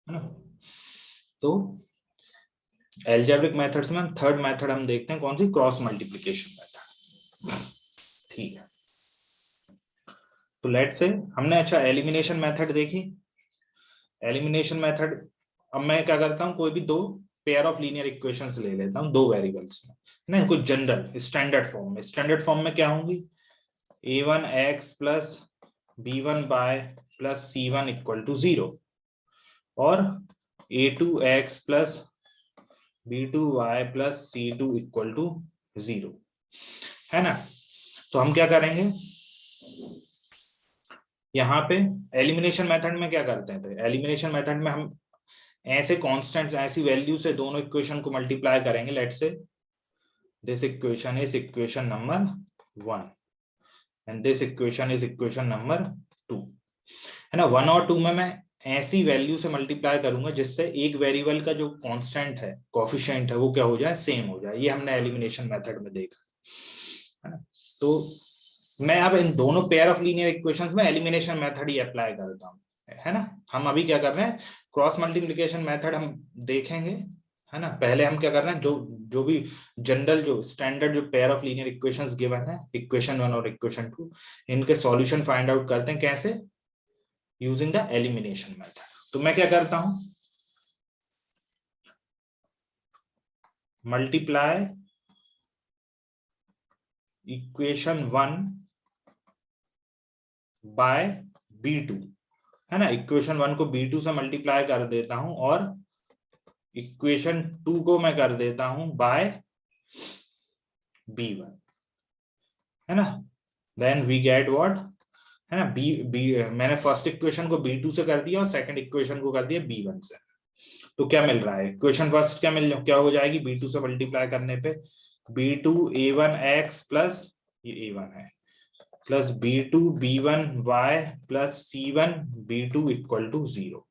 है ना। तो एल्जेब्रिक मेथड्स में थर्ड मेथड हम देखते हैं, कौन सी, क्रॉस मल्टीप्लिकेशन मेथड। ठीक है, तो लेट से हमने अच्छा एलिमिनेशन मेथड देखी। एलिमिनेशन मेथड, अब मैं क्या करता हूं, कोई भी दो पेयर ऑफ लीनियर इक्वेशंस ले लेता हूं दो वेरिएबल्स में, ना कोई जनरल स्टैंडर्ड फॉर्म में। स्टैंडर्ड फॉर्म में क्या होंगी, a1x plus b1 by plus c1 equal to 0 और a2x plus b2y plus c2 equal to 0, है ना। तो हम क्या करेंगे यहाँ पे, एलिमिनेशन मेथड में क्या करते हैं, तो एलिमिनेशन मेथड में हम ऐसे कांस्टेंट्स, ऐसी वैल्यू से दोनों इक्वेशन को मल्टीप्लाई करेंगे। Let's say this equation is equation number 1 and this equation is equation number 2, है ना। 1 और 2 में मैं ऐसी वैल्यू से मल्टीप्लाई करूंगा जिससे एक वेरिएबल का जो कांस्टेंट है, कोएफिशिएंट है, वो क्या हो जाए, सेम हो जाए। ये हमने एलिमिनेशन मेथड में देखा, है ना। तो मैं अब इन दोनों पेयर ऑफ लीनियर इक्वेशंस में एलिमिनेशन मेथड ही अप्लाई करता हूँ, है ना। हम अभी क्या कर रहे हैं, क्रॉस मल्टीप्लिकेशन मेथड हम देखेंगे, है ना। पहले हम क्या कर रहे हैं, जो जो भी जनरल, जो स्टैंडर्ड, जो pair of linear equations given है, इक्वेशन 1 और इक्वेशन 2, इनके सॉल्यूशन फाइंड आउट करते हैं कैसे, यूजिंग द एलिमिनेशन मेथड। तो मैं क्या करता हूं, मल्टीप्लाई इक्वेशन 1 बाय b2, है ना। इक्वेशन 1 को b2 से मल्टीप्लाई कर देता हूं और इक्वेशन 2 को मैं कर देता हूं बाय b1, है ना। देन वी गेट व्हाट, है ना, मैंने फर्स्ट इक्वेशन को b2 से कर दिया और सेकंड इक्वेशन को कर दिया b1 से। तो क्या मिल रहा है, इक्वेशन फर्स्ट क्या हो जाएगी, b2 से मल्टीप्लाई करने पे b2 a1x प्लस, ये a1 है, plus b2 b1y plus c1 b2 equal to 0।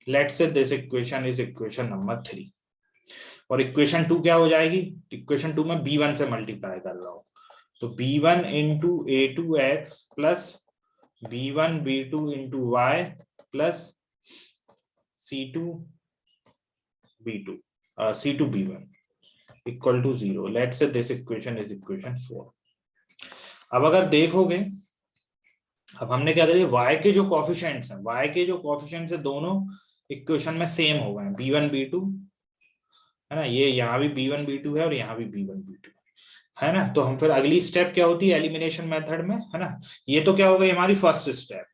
Let's say this equation is equation number 3। और इक्वेशन 2 क्या हो जाएगी, इक्वेशन 2 में b1 से मल्टीप्लाई कर रहा हूं, तो b1 into a2x plus b1 b2 into y plus c2 b2 c2 b1 equal to 0। Let's say this equation is equation 4। अब अगर देखोगे, अब हमने क्या करिए, y के जो कोएफिशिएंट्स हैं, y के जो कोएफिशिएंट्स है दोनों इक्वेशन में सेम हो गए हैं, b1 b2, है ना। ये यहाँ भी b1 b2 है और यहाँ भी b1 b2 है ना। तो हम फिर अगली स्टेप क्या होती है एलिमिनेशन मेथड में, है ना। ये तो क्या हो गई हमारी first step,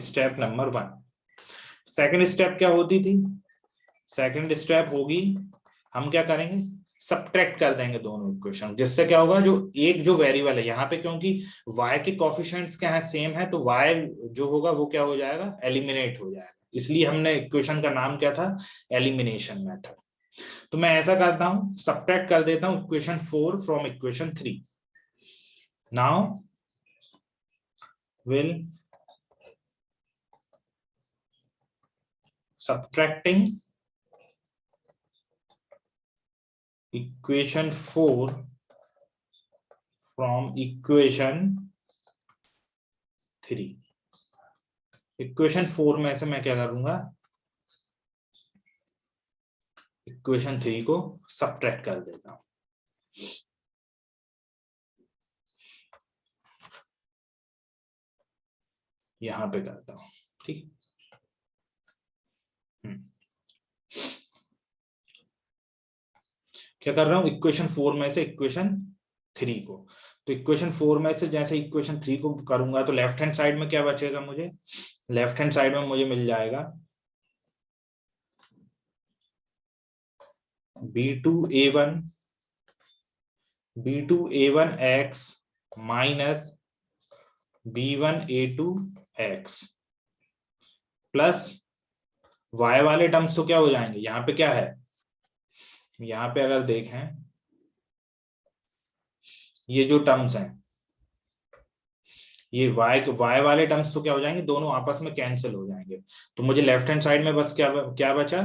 step number 1। Second step क्या होती थी, सेकंड स्टेप होगी, हम क्या करेंगे, सब्ट्रैक्ट कर देंगे दोनों इक्वेशन, जिससे क्या होगा, जो एक जो वेरिएबल है यहाँ पे, क्योंकि y के कोएफिशिएंट्स क्या है, सेम है, तो y जो होगा वो क्या हो जाएगा, एलिमिनेट हो जाएगा। इसलिए हमने इक्वेशन का नाम क्या था, एलिमिनेशन मेथड। तो मैं ऐसा करता हूं, सब्ट्रैक्ट कर देता हूं equation 4 from equation 3। Now will subtracting equation 4 from equation 3। Equation 4 में से मैं क्या करूंगा, इक्वेशन 3 को सब्ट्रैक्ट कर देता हूं। यहां पे करता हूं, ठीक। क्या कर रहा हूं, इक्वेशन 4 में से इक्वेशन 3 को, तो इक्वेशन 4 में से जैसे इक्वेशन 3 को करूंगा तो लेफ्ट हैंड साइड में क्या बचेगा मुझे, लेफ्ट हैंड साइड में मुझे मिल जाएगा b2a1 x minus b1a2x plus y वाले टर्म्स तो क्या हो जाएंगे, यहाँ पे क्या है, यहाँ पे अगर देखें ये जो टर्म्स हैं, ये y वाले टर्म्स तो क्या हो जाएंगे, दोनों आपस में कैंसिल हो जाएंगे। तो मुझे लेफ्ट हैंड साइड में बस क्या बचा,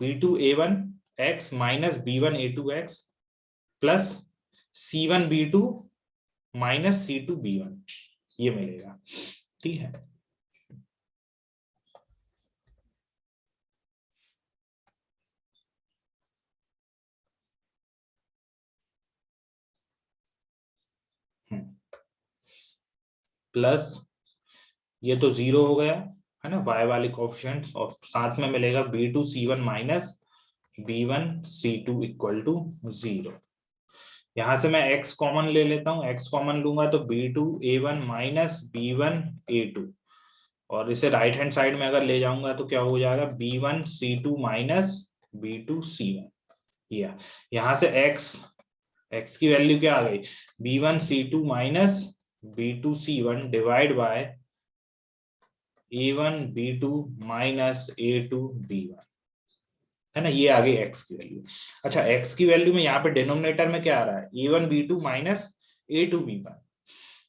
b2a1 x minus b1a2x plus c1b2 minus c2b1, ये मिलेगा, ठीक है। प्लस ये तो 0 हो गया है ना y वाले कोफिशिएंट, और साथ में मिलेगा B2C1 minus B1C2 equal to 0। यहां से मैं x कॉमन ले लेता हूं, x कॉमन लूंगा तो B2A1 माइनस B1A2, और इसे राइट हैंड साइड में अगर ले जाऊंगा तो क्या हो जाएगा B1C2 माइनस B2C1। यहां से x की वैल्यू क्या आ गई B1C2 minus B2C1 divide by A1B2 minus A2B1, है ना, ये आ गई x की वैल्यू। अच्छा, x की वैल्यू में यहाँ पे डिनोमिनेटर में क्या आ रहा है A1B2 माइनस A2B1,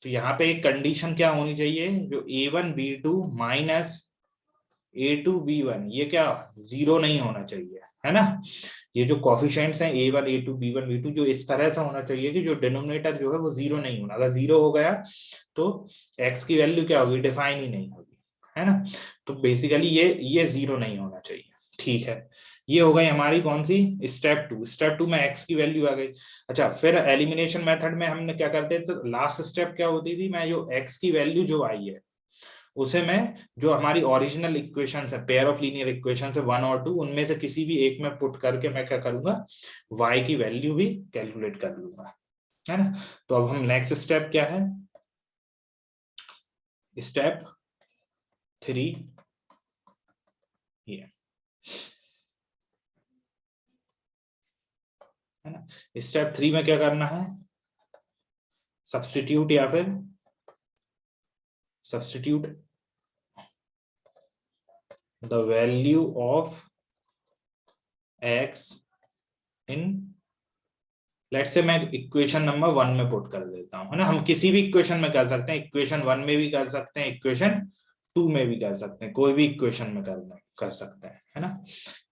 तो यहाँ पे एक कंडीशन क्या होनी चाहिए, जो A1B2 माइनस A2B1 ये क्या 0 नहीं होना चाहिए, है ना। ये जो कॉफिशिएंट्स हैं A1 A2 B1 B2 जो इस तरह से होना चाहिए कि जो डिनोमिनेटर जो है वो 0 नहीं होना, अगर 0 हो गया तो x की वैल्यू क्या होगी, डिफाइन ही नहीं होगी, है ना। तो बेसिकली ये 0 नहीं होना चाहिए, ठीक है। ये हो गई हमारी कौन सी स्टेप टू में x की वैल्यू आ गई। अच्छा, फिर एलिमिनेशन मेथड में हमने क्या करते थे, लास्ट स्टेप क्या होती थी, मैं जो x की वैल्यू जो आई है उसे मैं जो हमारी ओरिजिनल इक्वेशंस है, पेयर ऑफ लीनियर इक्वेशंस है 1 और 2, उनमें से किसी भी एक में पुट करके मैं क्या करूंगा, y की वैल्यू भी कैलकुलेट कर लूंगा, है ना। तो अब हम नेक्स्ट स्टेप क्या है, स्टेप 3 ये है ना। स्टेप 3 में क्या करना है, सब्स्टिट्यूट या फिर substitute the value of x in, let say मैं इक्वेशन नंबर 1 में पुट कर देता हूं, है ना। हम किसी भी इक्वेशन में कर सकते हैं, इक्वेशन 1 में भी कर सकते हैं, इक्वेशन 2 में भी कर सकते हैं, कोई भी इक्वेशन में कर सकते हैं, है ना।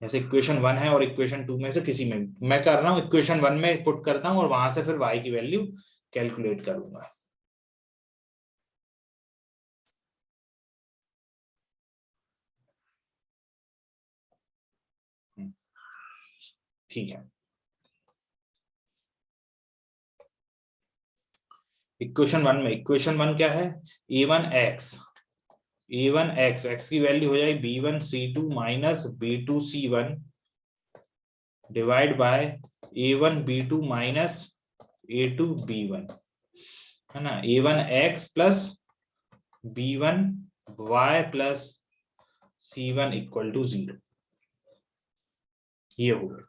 जैसे इक्वेशन 1 है और इक्वेशन 2 में से किसी में मैं कर रहा हूँ, इक्वेशन 1 में पुट करता हूँ और वहां से फिर y की वैल्यू कैलकुलेट करूंगा। ठीक है, इक्वेशन 1 में, इक्वेशन 1 क्या है, a1x x की वैल्यू हो जाएगी B1C2 minus B2C1 divide by A1B2 minus A2B1, है ना। A1x plus B1y plus C1 equal to 0, ये हो गया,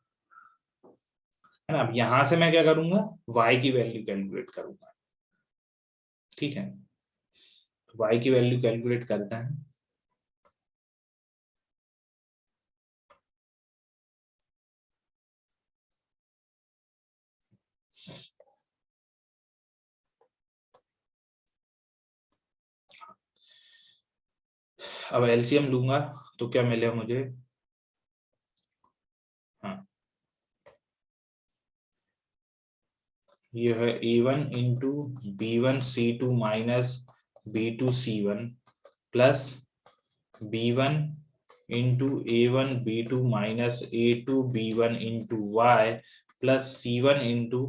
है ना। अब यहां से मैं क्या करूंगा, y की वैल्यू कैलकुलेट करूंगा, ठीक है। तो y की वैल्यू कैलकुलेट करते हैं, अब एलसीएम लूंगा तो क्या मिलेगा मुझे, हाँ ये है A1 into B1C2 minus B2C1 plus B1 into A1B2 minus A2B1 into Y plus C1 into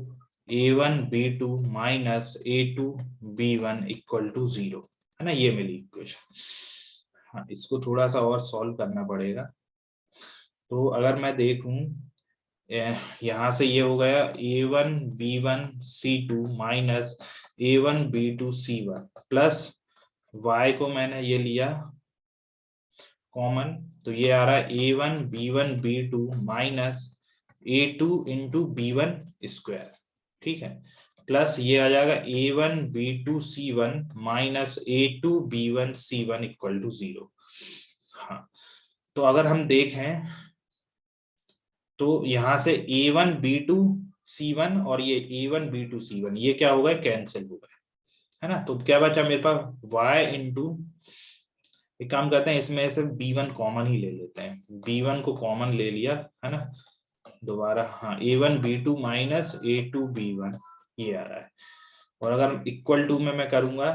A1B2 minus A2B1 equal to 0, है ना। ये मिली इक्वेशन। हाँ, इसको थोड़ा सा और सॉल्व करना पड़ेगा। तो अगर मैं देखूं, यहां से ये हो गया A1B1C2 minus A1B2C1 plus y को मैंने ये लिया कॉमन, तो ये आ रहा है A1B1B2 minus A2 into B1 square, ठीक है, प्लस ये आ जाएगा A1B2C1 minus A2B1C1 equal to 0। हाँ, तो अगर हम देखें तो यहां से A1B2C1 और ये A1B2C1 ये क्या हो गया, कैंसिल हो गया, है ना। तो क्या बचा मेरे पास y इंटू, एक काम करते हैं इसमें से B1 कॉमन ही ले लेते हैं, B1 को कॉमन ले लिया, है ना, दोबारा, हाँ A1B2 माइनस A2B1 ये आ रहा है, और अगर इक्वल टू में मैं करूंगा,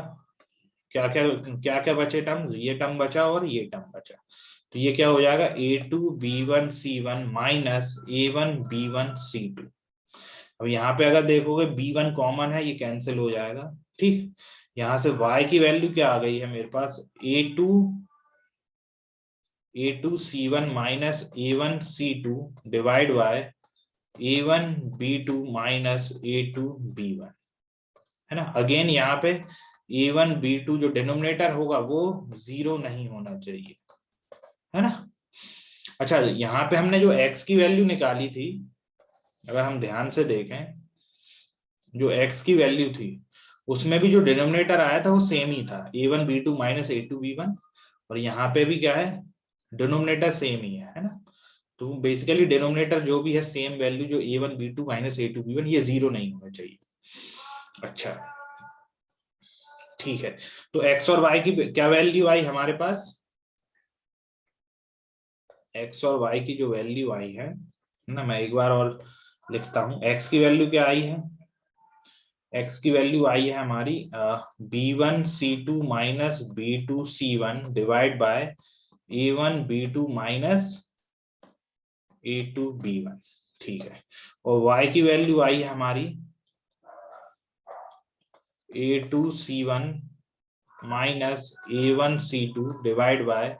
क्या क्या बचे टर्म्स, ये टर्म बचा और ये टर्म बचा, तो ये क्या हो जाएगा A2B1C1 माइनस A1B1C2। अब यहाँ पे अगर देखोगे B1 कॉमन है, ये कैंसिल हो जाएगा, ठीक। यहां से y की वैल्यू क्या आ गई है मेरे पास, a2c1 minus a1c2 divide by a1b2 minus a2b1, है ना। अगेन यहाँ पे a1b2 जो डिनोमिनेटर होगा वो 0 नहीं होना चाहिए, है ना। अच्छा, यहाँ पे हमने जो x की वैल्यू निकाली थी, अगर हम ध्यान से देखें, जो x की वैल्यू थी उसमें भी जो डिनोमिनेटर आया था वो सेम ही था, a1b2 माइनस a2b1, और यहाँ पे भी क्या है, डिनोमिनेटर सेम ही है ना। तो बेसिकली डिनोमिनेटर जो भी है सेम वैल्यू, जो a1b2 माइनस a2b1, ये 0 नहीं होना चाहिए। अच्छा ठीक है, तो x और y की क्या वैल्यू आई हमारे पास, x और y की जो वैल्यू आई है ना, मैं एक बार और लिखता हूं, x की वैल्यू क्या आई है, x की वैल्यू आई है हमारी b1c2 minus b2c1 divide by a1b2 minus a2b1, ठीक है। और y की वैल्यू आई है हमारी a2c1 minus a1c2 divide by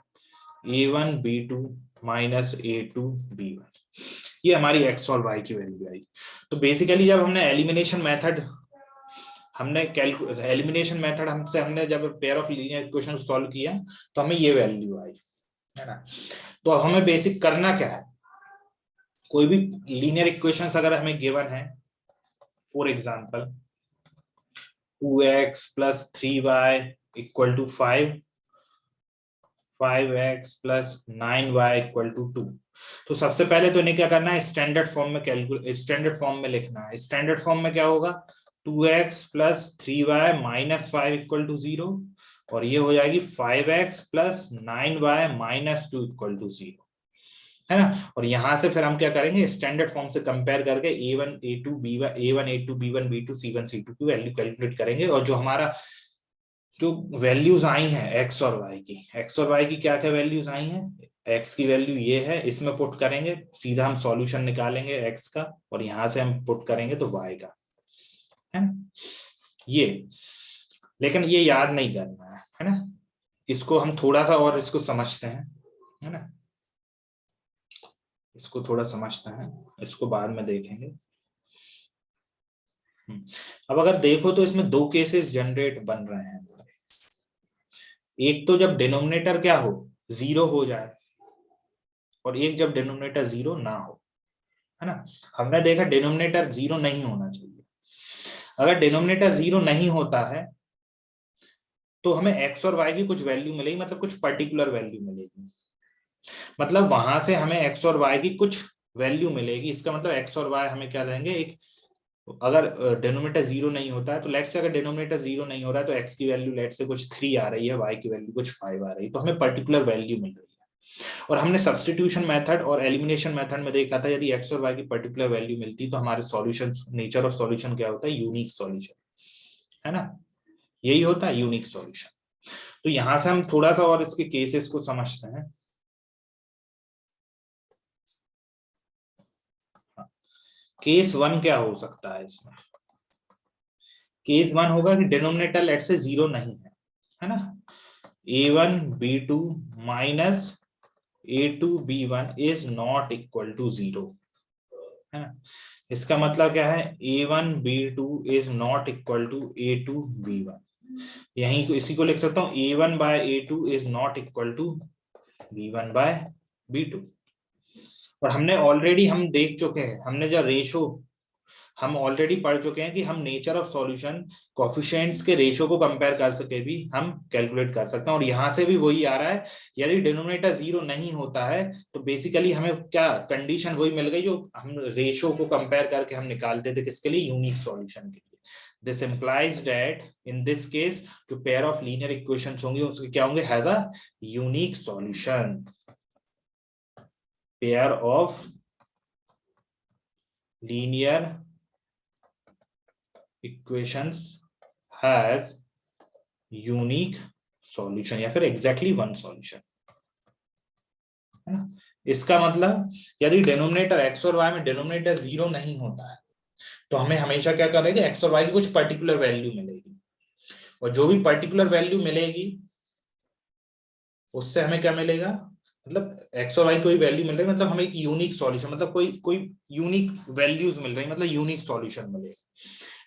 a1b2 minus a2b1, ये हमारी x और y की वैल्यू आई। तो बेसिकली जब हमने एलिमिनेशन मेथड हमने जब pair of linear equation solve किया तो हमें ये वैल्यू आई, है ना। तो अब हमें बेसिक करना क्या है, कोई भी लीनियर इक्वेशंस अगर हमें गिवन है, for example 2x plus 3y equal to 5, 5x plus 9y equal to 2, तो सबसे पहले तो इन्हें क्या करना है, स्टैंडर्ड फॉर्म में स्टैंडर्ड फॉर्म में लिखना है। स्टैंडर्ड फॉर्म में क्या होगा, 2x plus 3y minus 5 equal to 0, और ये हो जाएगी 5x plus 9y minus 2 equal to 0, है ना। और यहां से फिर हम क्या करेंगे, स्टैंडर्ड फॉर्म से कंपेयर करके a1 a2 b1 a1 a2 b1 b2 c1 c2 की वैल्यू कैलकुलेट करेंगे, और जो हमारा जो वैल्यूज आई हैं x और y की क्या क्या वैल्यूज आई हैं, x की वैल्यू ये है, इसमें पुट करेंगे, सीधा हम सॉल्यूशन निकालेंगे x का, और यहां से हम पुट करेंगे तो y का, है ना। ये लेकिन ये याद नहीं करना है ना, इसको हम थोड़ा सा और इसको समझते हैं, है ना, इसको थोड़ा समझते हैं, इसको बाद में देखेंगे। अब अगर देखो तो इसमें दो केसेस जनरेट बन रहे हैं। एक तो जब डिनोमिनेटर क्या हो, 0 हो जाए, और एक जब डिनोमिनेटर 0 ना हो, है ना। हमने देखा डिनोमिनेटर 0 नहीं होना चाहिए। अगर डिनोमिनेटर 0 नहीं होता है तो हमें x और y की कुछ वैल्यू मिलेगी, मतलब कुछ पर्टिकुलर वैल्यू मिलेगी, मतलब वहां से हमें x और y की कुछ वैल्यू मिलेगी। इसका मतलब x और y हमें क्या देंगे, एक अगर डिनोमिनेटर 0 नहीं होता है तो लेट से अगर डिनोमिनेटर 0 नहीं हो रहा है तो x की वैल्यू लेट से कुछ 3 आ रही है, y की वैल्यू कुछ 5 आ रही है, तो हमें पर्टिकुलर वैल्यू मिल रही है। और हमने सब्स्टिट्यूशन मेथड और एलिमिनेशन मेथड में देखा था, यदि x और y की पर्टिकुलर वैल्यू मिलती तो हमारे सॉल्यूशन, नेचर ऑफ सॉल्यूशन क्या होता है, यूनिक सॉल्यूशन, है ना, यही होता है यूनिक सॉल्यूशन। तो यहां से हम थोड़ा सा और इसके केसेस को समझते हैं। केस 1 क्या हो सकता है इसमें, केस 1 होगा कि डिनोमिनेटर लेट से 0 नहीं है ना, a1b2 minus a2b1 is not equal to 0, है ना। इसका मतलब क्या है, a1b2 is not equal to a2b1, यहीं को इसी को लिख सकता हूं, a1 by a2 is not equal to b1 by b2। और हमने ऑलरेडी हम देख चुके हैं, हमने जो रेशो हम ऑलरेडी पढ़ चुके हैं कि हम नेचर ऑफ सॉल्यूशन कोफिशिएंट्स के रेशो को कंपेयर कर सके भी हम कैलकुलेट कर सकते हैं, और यहां से भी वही आ रहा है, यदि डिनोमिनेटर 0 नहीं होता है तो बेसिकली हमें क्या कंडीशन वही मिल गई जो हम रेशो को कंपेयर करके हम निकालते थे, किसके लिए, यूनिक सॉल्यूशन के लिए। This implies that in this case जो पेयर ऑफ लीनियर इक्वेशंस होंगे उसके क्या होंगे, has a unique solution, pair of linear equations has unique solution, या फिर एग्जैक्टली वन सॉल्यूशन, है ना। इसका मतलब यदि डिनोमिनेटर x और y में डिनोमिनेटर 0 नहीं होता है तो हमें हमेशा क्या करेंगे, x और y की कुछ पर्टिकुलर वैल्यू मिलेगी, और जो भी पर्टिकुलर वैल्यू मिलेगी उससे हमें क्या मिलेगा, मतलब एक्स और वाई कोई वैल्यू मिल रही है, मतलब हमें एक यूनिक सॉल्यूशन, मतलब कोई कोई यूनिक वैल्यूज मिल रही है, मतलब यूनिक सॉल्यूशन मिलेगा,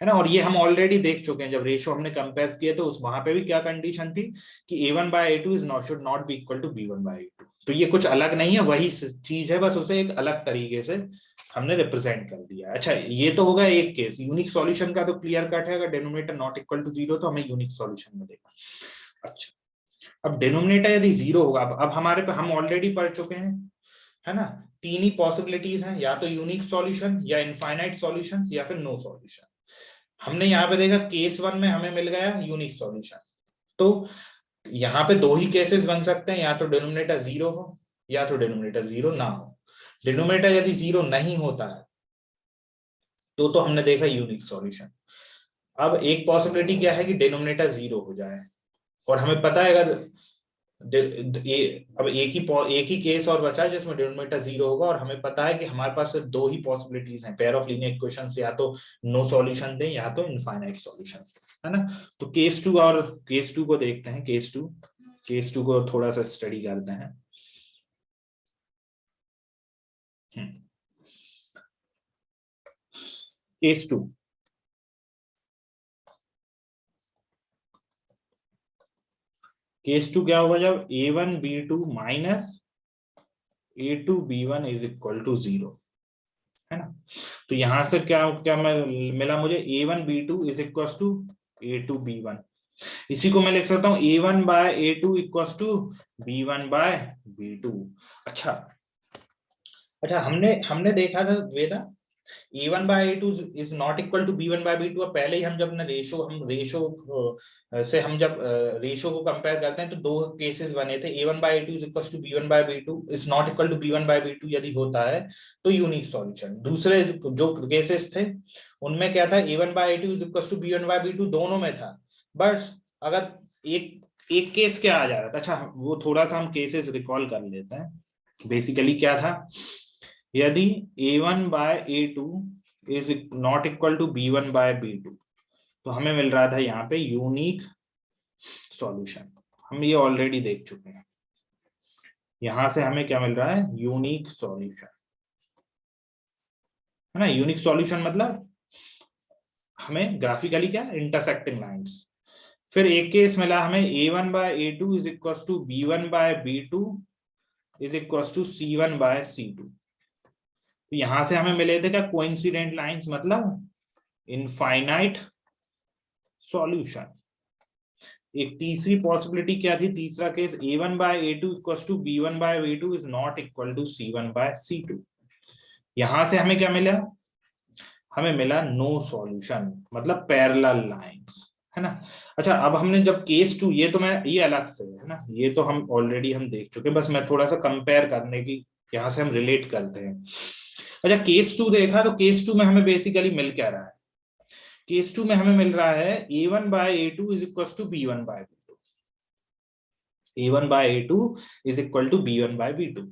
है ना। और ये हम ऑलरेडी देख चुके हैं, जब रेशियो हमने कंपेयर किए तो उस वहां पे भी क्या कंडीशन थी कि a1/a2 is not should not be equal to b1/a2। तो ये कुछ अलग नहीं है, वही चीज है, बस उसे एक अलग तरीके से हमने रिप्रेजेंट कर दिया। अच्छा, ये तो होगा एक केस यूनिक सॉल्यूशन का, तो क्लियर कट है, अगर डिनोमिनेटर नॉट इक्वल टू 0 तो हमें यूनिक सॉल्यूशन मिलेगा। अच्छा, अब डिनोमिनेटर यदि 0 होगा, अब हमारे पे हम ऑलरेडी पढ़ चुके हैं, है ना, तीन ही पॉसिबिलिटीज हैं, या तो यूनिक सॉल्यूशन, या इनफाइनाइट सॉल्यूशन, या फिर नो सॉल्यूशन। हमने यहाँ पे देखा केस 1 में हमें मिल गया यूनिक सॉल्यूशन, तो यहाँ पे दो ही केसेस बन सकते हैं, या तो डिनोमिनेटर 0 हो या तो डिनोमिनेटर 0 ना हो। डिनोमिनेटर यदि 0 नहीं होता है तो हमने देखा यूनिक सॉल्यूशन। अब एक पॉसिबिलिटी क्या है कि डिनोमिनेटर 0 हो जाए, और हमें पता है अगर अब एक ही केस और बचा है जिसमें डिनोमिनेटर 0 होगा, और हमें पता है कि हमारे पास सिर्फ दो ही पॉसिबिलिटीज हैं, पेयर ऑफ लीनियर इक्वेशंस, या तो नो सॉल्यूशन दें या तो इनफाइनाइट सॉल्यूशन, है ना। तो केस 2 और केस 2 को देखते हैं, केस 2 को थोड़ा सा स्टडी करते हैं। केस 2, केस 2 क्या होगा, जब a1b2 minus a2b1 is equal to 0, है ना। तो यहां से क्या क्या मिला मुझे, a1b2 is equal to a2b1। इसी को मैं लिख सकता हूँ a1/a2 इक्वल टू b1/b2। अच्छा, अच्छा, हमने हमने देखा था वेदा, a1/a2 is not equal to b1/b2। अब पहले ही हम जब जब रेशो को कंपेयर करते हैं तो दो केसेस बने थे, a1/a2 is equal to b1/b2 is not equal to b1/b2 यदि होता है तो यूनिक सॉल्यूशन। दूसरे जो केसेस थे उनमें क्या था, a1/a2 is equal to b1/b2 दोनों में था, बट अगर एक एक केस क्या आ जा रहा था। अच्छा, वो थोड़ा सा हम केसेस रिकॉल कर लेते हैं। बेसिकली क्या था, यदि a1/a2 is not equal to b1/b2 तो हमें मिल रहा था यहाँ पे यूनिक सॉल्यूशन। हम ये ऑलरेडी देख चुके हैं, यहां से हमें क्या मिल रहा है, यूनिक सॉल्यूशन, है ना। यूनिक सॉल्यूशन मतलब हमें ग्राफिकली क्या, इंटरसेक्टिंग लाइंस। फिर एक केस मिला हमें a1/a2 is equal to b1/b2 is equal to c1/c2। तो यहां से हमें मिले थे क्या, कोइंसिडेंट लाइंस, मतलब इनफाइनाइट सॉल्यूशन। एक तीसरी पॉसिबिलिटी क्या थी, तीसरा case a1/a2 equal to b1/b2 is not equal to c1/c2। यहां से हमें क्या मिला, हमें मिला नो सॉल्यूशन, मतलब पैरेलल लाइंस, है ना। अच्छा, अब हमने जब केस 2, ये अलग से है ना, ये तो हम ऑलरेडी हम देख चुके, बस मैं थोड़ा सा कंपेयर करने की यहां से हम रिलेट करते हैं। अच्छा, केस 2 देखा, तो केस 2 में हमें बेसिकली मिल क्या रहा है, केस 2 में हमें मिल रहा है a1/a2 is equal to b1/b2, a1/a2 is equal to b1/b2।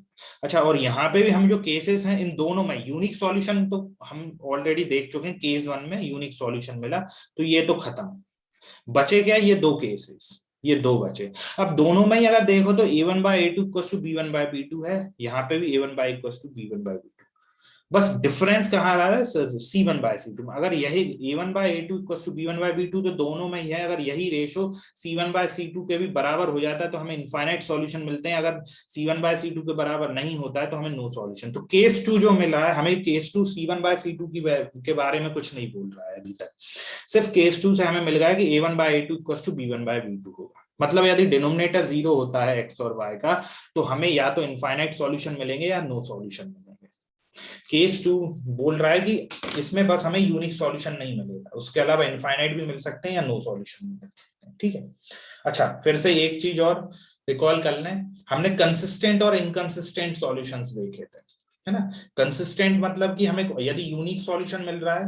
अच्छा, और यहाँ पे भी हम जो केसेस हैं इन दोनों में यूनिक सॉल्यूशन तो हम ऑलरेडी देख चुके हैं, केस 1 में यूनिक सॉल्यूशन मिला, तो ये तो खत्म। बचे क्या, ये दो केसेस, ये दो बचे। अब दोनों में ही अगर देखो तो a1/a2 इक्वल टू b1/b2 है, यहाँ पे भी a1 इक्वल टू b1/b2, बस डिफरेंस कहाँ आ रहा है, c1/c2। अगर यही a1/a2 इक्वल टू b1/b2 तो दोनों में ही है, अगर यही रेशो c1/c2 के भी बराबर हो जाता है तो हमें इनफाइनाइट सॉल्यूशन मिलते हैं, अगर c1/c2 के बराबर नहीं होता है तो हमें नो सॉल्यूशन। तो केस 2 जो मिला है हमें, केस 2 c1/c2 के बारे में कुछ नहीं बोल रहा है अभी तक, सिर्फ केस 2 से हमें मिल गया कि a1/a2 इक्वल टू b1/b2 होगा। मतलब यदि डिनोमिनेटर 0 होता है x और y का तो हमें या तो इनफाइनाइट सॉल्यूशन मिलेंगे या नो सॉल्यूशन मिलेंगे। केस 2 बोल रहा है कि इसमें बस हमें यूनिक सॉल्यूशन नहीं मिलेगा, उसके अलावा इनफाइनाइट भी मिल सकते हैं या नो सॉल्यूशन भी मिल सकते हैं, ठीक है। अच्छा, फिर से एक चीज और रिकॉल कर लें, हमने कंसिस्टेंट और इनकंसिस्टेंट सॉल्यूशंस देखे थे, है ना। कंसिस्टेंट मतलब कि हमें यदि यूनिक सॉल्यूशन मिल रहा है,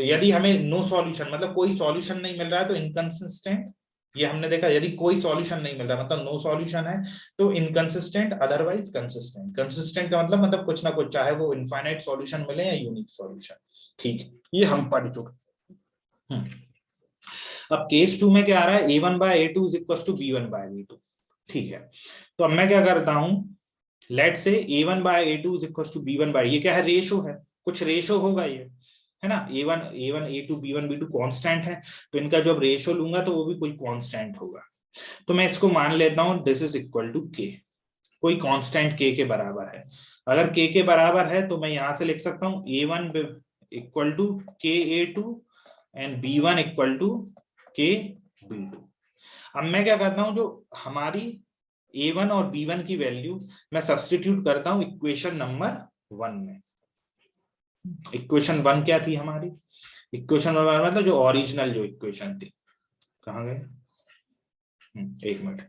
यदि हमें नो सॉल्यूशन मतलब कोई सॉल्यूशन नहीं मिल रहा है तो इनकंसिस्टेंट। ये हमने देखा, यदि कोई सॉल्यूशन नहीं मिल रहा मतलब नो सॉल्यूशन है तो इनकंसिस्टेंट, अदरवाइज कंसिस्टेंट। कंसिस्टेंट का मतलब कुछ ना कुछ, चाहे वो इनफाइनाइट सॉल्यूशन मिले या यूनिक सॉल्यूशन, ठीक है, ये हम पढ़ चुके। अब केस 2 में क्या आ रहा है, a1 by a2 is equal to b1 by b2। ठीक है, तो अब मैं क्या करता हूं, लेट से a1 by a2 is equal to b1 by, ये क्या है, रेशो है, कुछ रेशो होगा ये, है ना, a1 a2 b1 b2 constant है, तो इनका जब रेशो लूंगा तो वो भी कोई कांस्टेंट होगा। तो मैं इसको मान लेता हूं this is equal to k, कोई कांस्टेंट k के बराबर है। अगर k के बराबर है तो मैं यहां से लिख सकता हूं a1 equal to k a2 and b1 equal to k b2। अब मैं क्या करता हूं, जो हमारी a1 और b1 की वैल्यू मैं सब्स्टिट्यूट करता हूं इक्वेशन नंबर 1 में। इक्वेशन 1 क्या थी हमारी, इक्वेशन 1 मतलब जो ओरिजिनल जो इक्वेशन थी, कहां गए, एक मिनट,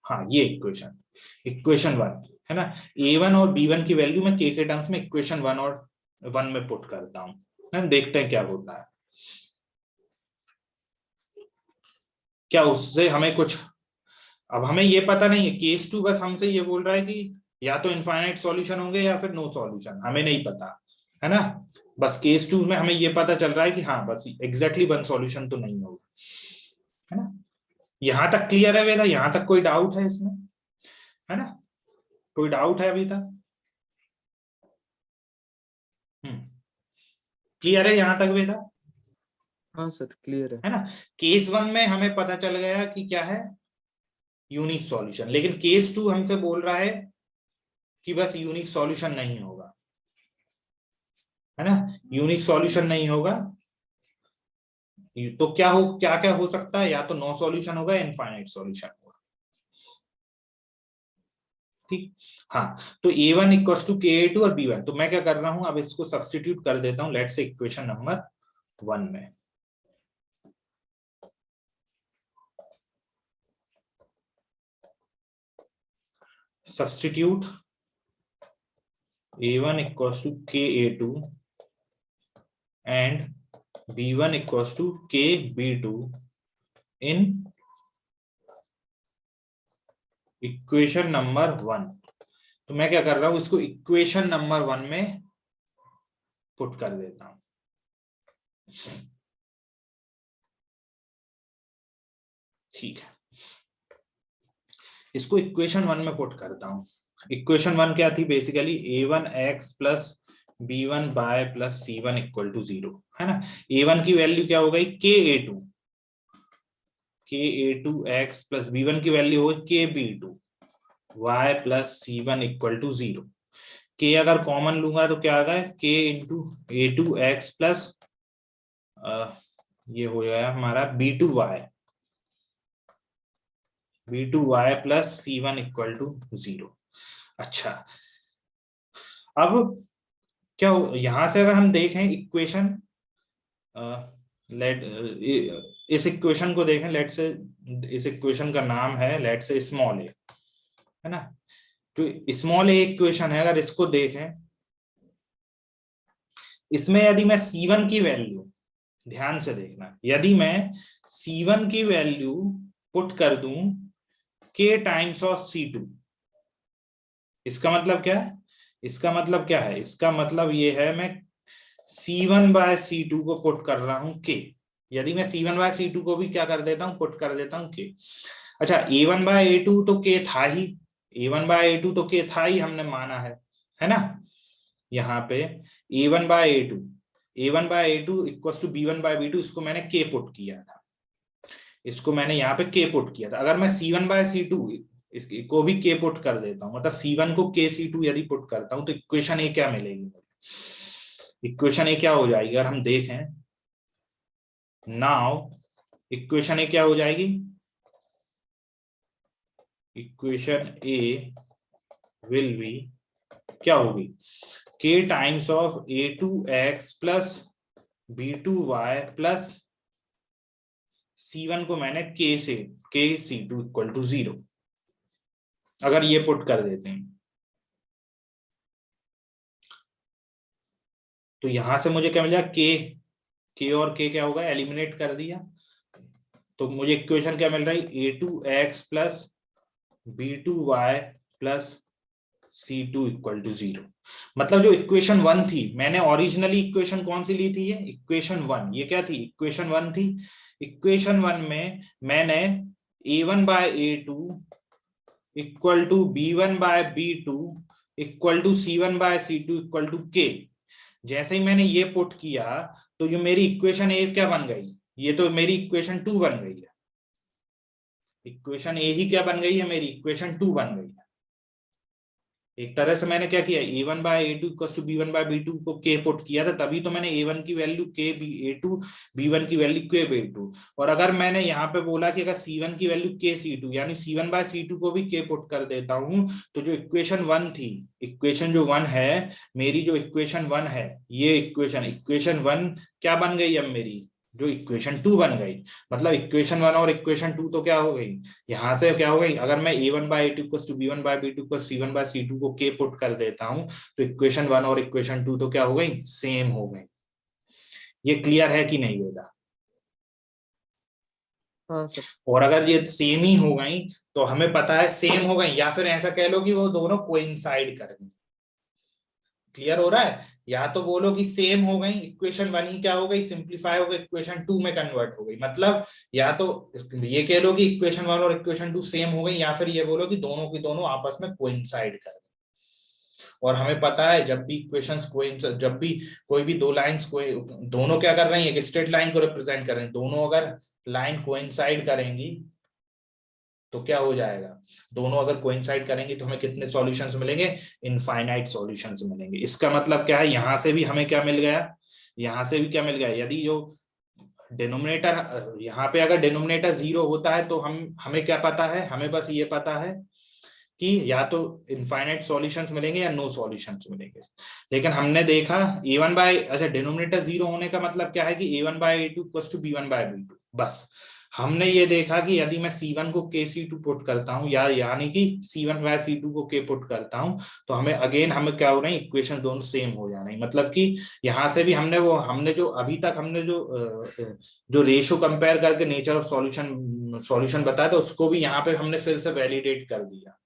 हाँ ये इक्वेशन, इक्वेशन 1 है ना, a1 और b1 की वैल्यू मैं k के टर्म्स में इक्वेशन 1 और 1 में पुट करता हूं, हम देखते हैं क्या होता है, क्या उससे हमें कुछ, अब हमें ये पता नहीं है, केस 2 बस हमसे ये बोल रहा है कि या तो इनफाइनाइट सॉल्यूशन होंगे या फिर नो सॉल्यूशन, हमें नहीं पता, है ना, बस केस 2 में हमें ये पता चल रहा है कि हाँ बस एग्जैक्टली वन सॉल्यूशन तो नहीं होगा, है ना। यहां तक क्लियर है वेदा, यहां तक कोई डाउट है इसमें, है ना, कोई डाउट है अभी तक, क्लियर है यहां तक वेदा? हाँ सर क्लियर है ना, केस 1 में हमें पता चल गया कि क्या है, यूनिक सॉल्यूशन, लेकिन केस 2 हमसे बोल रहा है कि बस यूनिक सॉल्यूशन नहीं होगा, है ना, यूनिक सॉल्यूशन नहीं होगा, तो क्या हो, क्या क्या हो सकता है, या तो नो सॉल्यूशन होगा, इनफाइनाइट सॉल्यूशन होगा, ठीक। हाँ, तो a1 इक्वल टू k2 और b1, तो मैं क्या कर रहा हूं, अब इसको सब्स्टिट्यूट कर देता हूं, लेट्स से इक्वेशन नंबर 1 में, substitute a1 equal to ka2 and b1 equal to kb2 in equation number 1। तो मैं क्या कर रहा हूं, इसको इक्वेशन नंबर 1 में पुट कर देता हूं, ठीक है, इसको इक्वेशन 1 में पुट करता हूं। इक्वेशन 1 क्या थी, basically a1x plus b1 by plus c1 equal to 0, है ना, a1 की वैल्यू क्या हो गई, ka2x प्लस b1 की वैल्यू हो गई kb2 y plus c1 equal to 0। k अगर कॉमन लूंगा तो क्या आ गया, k इंटू a2x प्लस ये हो गया हमारा b2y plus c1 equal to 0। अच्छा, अब क्या यहां से अगर हम देखें इक्वेशन, लेट इस इक्वेशन को देखें, लेट से इस इक्वेशन का नाम है लेट से स्मॉल ए, है ना, जो स्मॉल ए इक्वेशन है, अगर इसको देखें, इसमें यदि मैं c1 की वैल्यू, ध्यान से देखना, यदि मैं c1 की वैल्यू पुट कर दूं k टाइम्स ऑफ c2, इसका मतलब क्या है, इसका मतलब क्या है, इसका मतलब ये है मैं c1 बाय c2 को पुट कर रहा हूं k, यदि मैं c1 बाय c2 को भी क्या कर देता हूं, पुट कर देता हूं k। अच्छा, a1 बाय a2 तो k था ही, a1 बाय a2 तो k था ही, हमने माना है ना, यहाँ पे a1 by a2 equal to b1 by b2, इसको मैंने k पुट किया था, इसको मैंने यहाँ पे k पुट किया था। अगर मैं c1 बाय c2 को भी k पुट कर देता हूँ, मतलब c1 को k c2 यदि पुट करता हूँ, तो इक्वेशन ए क्या मिलेगी, इक्वेशन ए क्या हो जाएगी, अगर हम देखें नाउ, इक्वेशन ए क्या हो जाएगी, इक्वेशन ए विल बी क्या होगी, k times of a2x plus b2y plus c1 को मैंने k से k c2 इक्वल टू 0, अगर ये पुट कर देते हैं तो यहां से मुझे क्या मिल जाएगा, k और k क्या होगा, एलिमिनेट कर दिया, तो मुझे इक्वेशन क्या मिल रहा है, a2x plus b2y plus C2 equal to 0। मतलब जो इक्वेशन 1 थी, मैंने ओरिजिनली इक्वेशन कौन सी ली थी, ये इक्वेशन 1, ये क्या थी, इक्वेशन 1 थी। इक्वेशन 1 में मैंने A1 by A2 equal to B1 by B2 equal to C1 by C2 equal to K, जैसे ही मैंने ये पुट किया तो जो मेरी इक्वेशन ए क्या बन गई, ये तो मेरी इक्वेशन 2 बन गई है। इक्वेशन ए ही क्या बन गई है, मेरी इक्वेशन 2 बन गई है। एक तरह से मैंने क्या किया, a1 by a2 equal to b1 by b2 को k पुट किया था, तभी तो मैंने a1 की वैल्यू k a2, b1 की वैल्यू k b2। और अगर मैंने यहाँ पे बोला कि अगर c1 की वैल्यू k c2 यानी c1 बाय c2 को भी k पुट कर देता हूं, तो जो इक्वेशन 1 थी, इक्वेशन जो 1 है मेरी, जो इक्वेशन 1 है, ये इक्वेशन 1 क्या बन गई अब मेरी, जो इक्वेशन 2 बन गई। मतलब इक्वेशन 1 और इक्वेशन 2 तो क्या हो गई, यहां से क्या हो गई, अगर मैं a1 by a2 equal to b1 by b2 equal c1 by c2 को k पुट कर देता हूं, तो इक्वेशन 1 और इक्वेशन 2 तो क्या हो गई, सेम हो गई। ये क्लियर है कि नहीं वेदा? हाँ सर। और अगर ये सेम ही हो गई तो हमें पता है सेम हो गई, या फिर ऐसा कह लो कि वो दोनों कोइंसाइड कर गई। क्लियर हो रहा है? या तो बोलो कि सेम हो गई, इक्वेशन 1 ही क्या हो गई, सिंप्लीफाई हो गई, इक्वेशन 2 में कन्वर्ट हो गई। मतलब या तो ये कह लो कि इक्वेशन 1 और इक्वेशन 2 सेम हो गई, या फिर ये बोलो कि दोनों की दोनों आपस में कोइंसाइड कर गई। और हमें पता है जब भी इक्वेशंस जब भी कोई भी दो लाइंस कोई दोनों क्या कर रही है, एक स्ट्रेट लाइन को रिप्रेजेंट कर रहे हैं, दोनों अगर लाइन कोइंसाइड करेंगी तो क्या हो जाएगा, दोनों अगर कोइंसाइड करेंगे तो हमें कितने सॉल्यूशंस मिलेंगे, इनफाइनाइट सॉल्यूशंस मिलेंगे। इसका मतलब क्या है, यहां से भी हमें क्या मिल गया, यहां से भी क्या मिल गया, यदि जो डिनोमिनेटर यहाँ पे अगर डिनोमिनेटर 0 होता है तो हमें क्या पता है, हमें बस ये पता है कि या तो इनफाइनाइट सॉल्यूशंस मिलेंगे या नो सॉल्यूशंस मिलेंगे। लेकिन हमने देखा a1 बाय, अच्छा डिनोमिनेटर 0 होने का मतलब क्या है कि a1 by a2 equal to b1 by b2। बस हमने ये देखा कि यदि मैं c1 को k c2 पुट करता हूं, या यानी कि c1 बाय c2 को k पुट करता हूं, तो हमें अगेन हमें क्या हो रही है, इक्वेशन दोनों सेम हो जा रही। मतलब कि यहां से भी हमने जो अभी तक हमने जो रेशो कंपेयर करके नेचर ऑफ सॉल्यूशन बताया था, उसको भी यहाँ पे हमने फिर से वैलिडेट कर दिया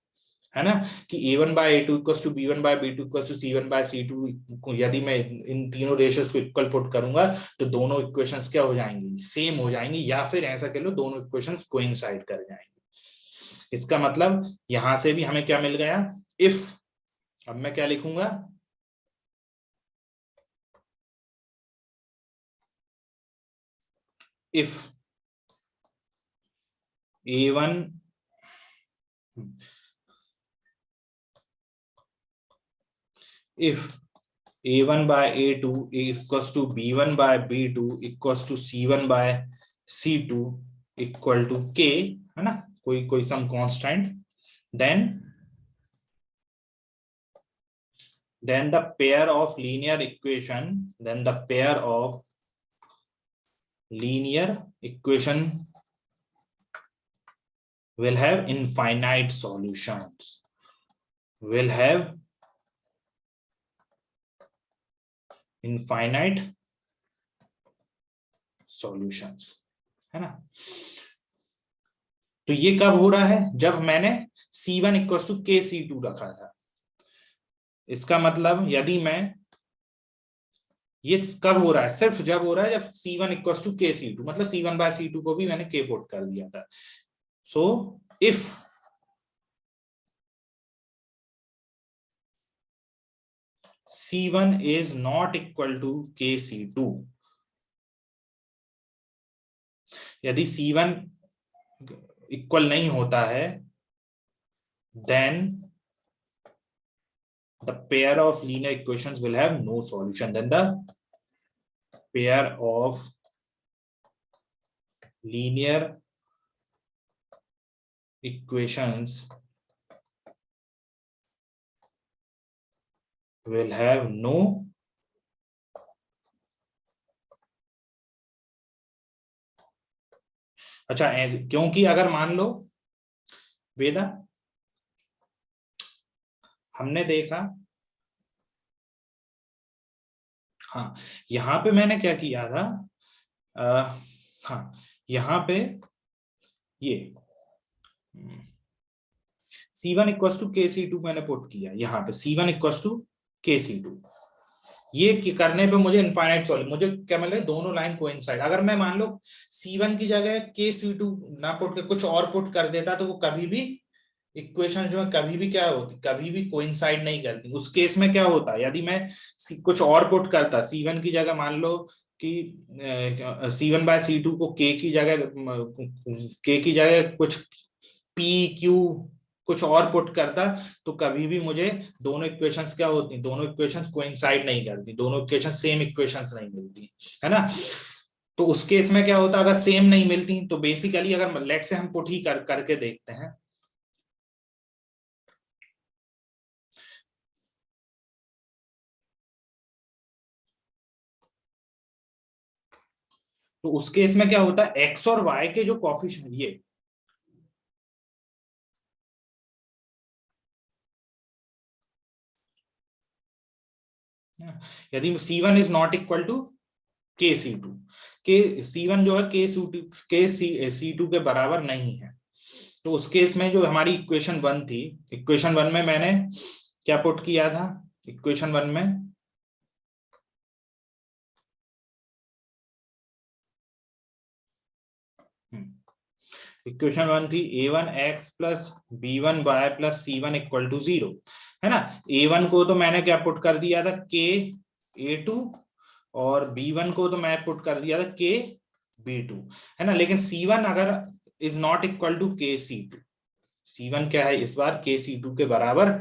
है ना, कि a1 by a2 equal to b1 by b2 equal to c1 by c2, यदि मैं इन तीनों रेशियोज को इक्वल पुट करूंगा तो दोनों इक्वेशंस क्या हो जाएंगी, सेम हो जाएंगी, या फिर ऐसा कह लो दोनों इक्वेशंस कोइंसाइड कर जाएंगी। इसका मतलब यहां से भी हमें क्या मिल गया, इफ, अब मैं क्या लिखूंगा, if a1 if a1 by a2 equals to b1 by b2 equals to c1 by c2 equal to k, है ना, कोई some constant, then the pair of linear equation, then the pair of linear equation will have infinite solutions, will have infinite solutions, है ना। तो ये कब हो रहा है, जब मैंने c1 equal to k c2 रखा था। इसका मतलब यदि मैं, ये कब हो रहा है, सिर्फ जब हो रहा है जब c1 equal to k c2, मतलब c1 बाय c2 को भी मैंने k पुट कर दिया था। So if c1 is not equal to k c2, यदि c1 इक्वल नहीं होता है, then the pair of linear equations will have no solution, then the pair of linear equations will have no अच्छा, क्योंकि अगर मान लो वेदा, हमने देखा, हाँ यहां पे मैंने क्या किया था, हाँ यहाँ पे ये C1 इक्वल टू KC2 मैंने पुट किया यहाँ पे, C1 इक्वल टू KC2। ये करने पे मुझे इनफाइनाइट सॉल्व, मुझे क्या मिल रहा है, दोनों लाइन कोइंसाइड। अगर मैं मान लो C1 की जगह KC2 ना पुट कर कुछ और पुट कर देता तो वो कभी भी इक्वेशन जो है कभी भी क्या होती, कभी भी कोइंसाइड नहीं करती। उस केस में क्या होता, यदि मैं कुछ और पुट करता, C1 की जगह मान लो कि C1/C2 को K की जगह कुछ PQ कुछ और पुट करता, तो कभी भी मुझे दोनों इक्वेशंस क्या होती, दोनों इक्वेशंस कोइंसाइड नहीं करती, दोनों इक्वेशन सेम इक्वेशंस नहीं मिलती, है ना। तो उस केस में क्या होता, अगर सेम नहीं मिलती तो बेसिकली अगर लेट से हम पुट ही करके देखते हैं, तो उस केस में क्या होता है, एक्स और वाई के जो कॉफिशिएंट, ये यदि C1 is not equal to KC2, के C1 जो है KC2 के बराबर नहीं है, तो उस केस में जो हमारी इक्वेशन 1 थी, इक्वेशन 1 में मैंने क्या पुट किया था, इक्वेशन 1 में इक्वेशन 1 थी A1x plus B1y plus C1 equal to 0, है ना। A1 को तो मैंने क्या पुट कर दिया था, KA2, और B1 को तो मैं पुट कर दिया था KB2, है ना। लेकिन C1 अगर is not equal to KC2, C1 क्या है इस बार KC2 के बराबर